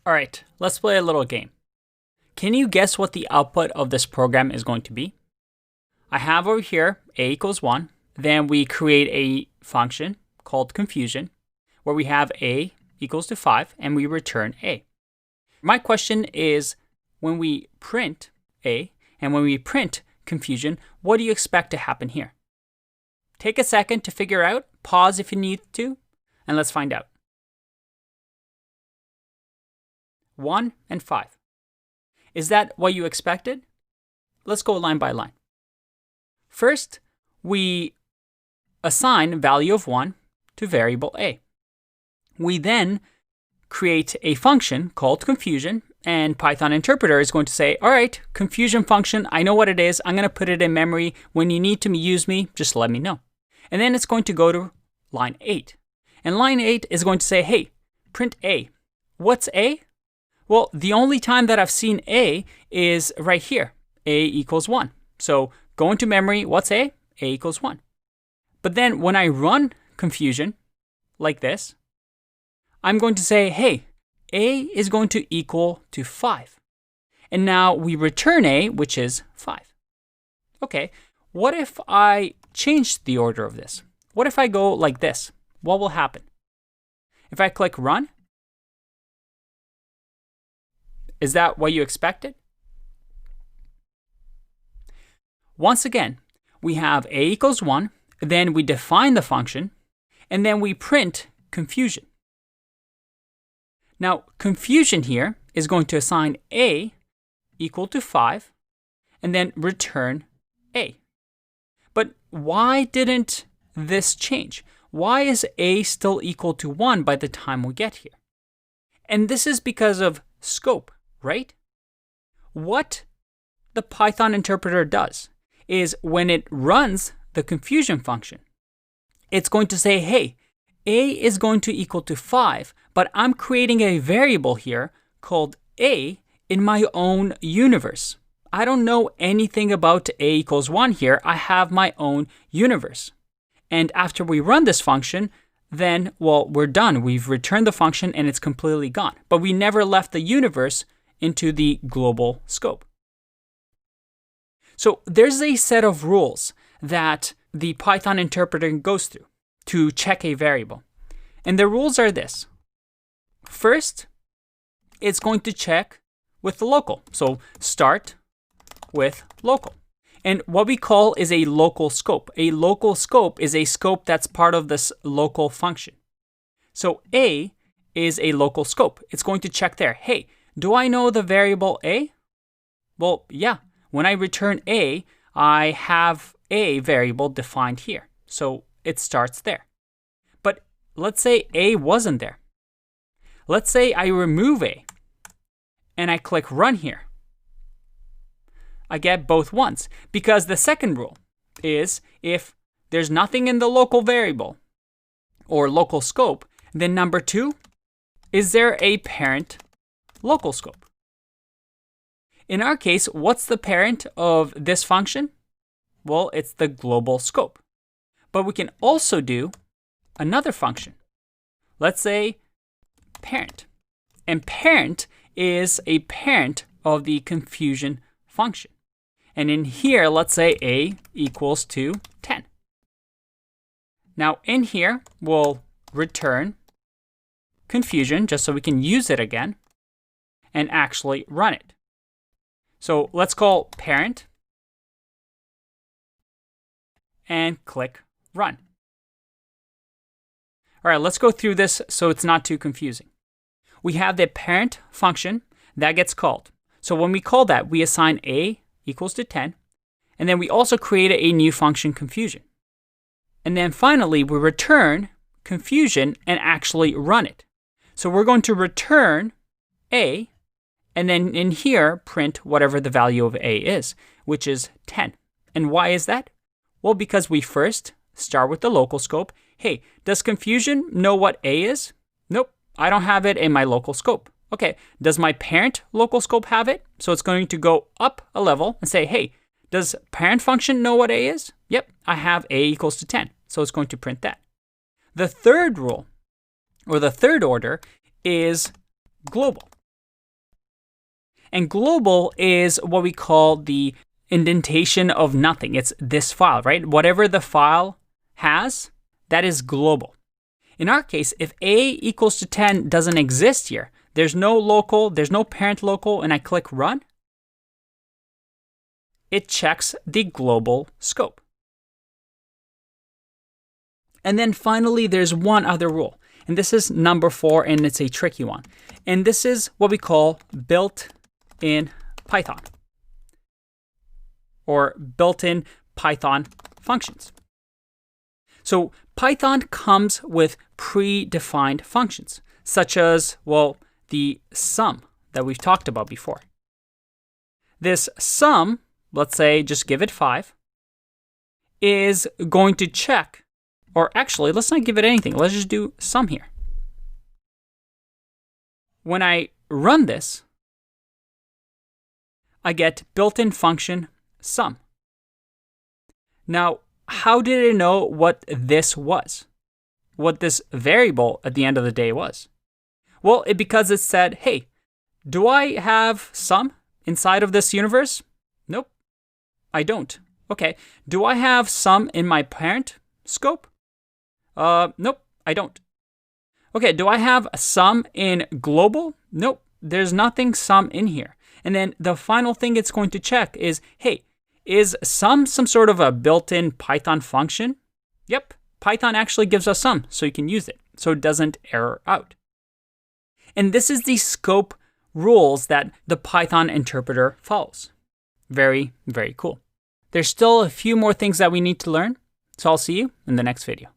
All right, let's play a little game. Can you guess what the output of this program is going to be? I have over here a equals 1. Then we create a function called confusion where we have a equals to 5 and we return a. My question is, when we print a and when we print confusion, what do you expect to happen here? Take a second to figure out, pause if you need to, and let's find out. 1 and 5. Is that what you expected? Let's go line by line. First, we assign value of 1 to variable a. We then create a function called confusion, and Python interpreter is going to say, all right, confusion function, I know what it is. I'm going to put it in memory. When you need to use me, just let me know. And then it's going to go to line 8. And line 8 is going to say, hey, print a. What's a? Well, the only time that I've seen a is right here, a equals 1. So go into memory, what's a? A equals 1. But then when I run confusion, like this, I'm going to say, hey, a is going to equal to 5. And now we return a, which is 5. Okay, what if I change the order of this? What if I go like this? What will happen? If I click run, is that what you expected? Once again, we have a equals 1, then we define the function, and then we print confusion. Now, confusion here is going to assign a equal to 5, and then return a. But why didn't this change? Why is a still equal to 1 by the time we get here? And this is because of scope, right? What the Python interpreter does is when it runs the confusion function, it's going to say, hey, a is going to equal to 5, but I'm creating a variable here called a in my own universe. I don't know anything about a equals 1 here. I have my own universe. And after we run this function, then, well, we're done. We've returned the function and it's completely gone. But we never left the universe into the global scope. So there's a set of rules that the Python interpreter goes through to check a variable. And the rules are this. First, it's going to check with the local. So start with local. And what we call is a local scope. A local scope is a scope that's part of this local function. So a is a local scope. It's going to check there. Hey, do I know the variable a? Well, yeah. When I return a, I have a variable defined here. So it starts there. But let's say a wasn't there. Let's say I remove a and I click run here. I get both ones because the second rule is if there's nothing in the local variable or local scope, then number 2, is there a parent local scope? In our case, what's the parent of this function? Well, it's the global scope. But we can also do another function. Let's say parent. And parent is a parent of the confusion function. And in here, let's say a equals to 10. Now in here, we'll return confusion just so we can use it again and actually run it. So let's call parent and click run. All right, let's go through this so it's not too confusing. We have the parent function that gets called. So when we call that, we assign a equals to 10, and then we also create a new function confusion. And then finally, we return confusion and actually run it. So we're going to return a, and then in here, print whatever the value of a is, which is 10. And why is that? Well, because we first start with the local scope. Hey, does confusion know what a is? Nope, I don't have it in my local scope. Okay, does my parent local scope have it? So it's going to go up a level and say, hey, does parent function know what a is? Yep, I have a equals to 10. So it's going to print that. The third rule, or the third order, is global. And global is what we call the indentation of nothing. It's this file, right? Whatever the file has, that is global. In our case, if a equals to 10 doesn't exist here, there's no local, there's no parent local, and I click run, it checks the global scope. And then finally, there's one other rule. And this is number 4, and it's a tricky one. And this is what we call built-in Python, or built-in Python functions. So Python comes with predefined functions, such as, well, the sum that we've talked about before. This sum, let's say just give it 5, is going to check, or actually, let's not give it anything. Let's just do sum here. When I run this, I get built-in function sum. Now, how did it know what this was? What this variable at the end of the day was? Well, because it said, hey, do I have sum inside of this universe? Nope, I don't. Okay, do I have sum in my parent scope? Nope, I don't. Okay, do I have sum in global? Nope, there's nothing sum in here. And then the final thing it's going to check is, hey, is sum some sort of a built-in Python function? Yep, Python actually gives us sum, so you can use it, so it doesn't error out. And this is the scope rules that the Python interpreter follows. Very, very cool. There's still a few more things that we need to learn, so I'll see you in the next video.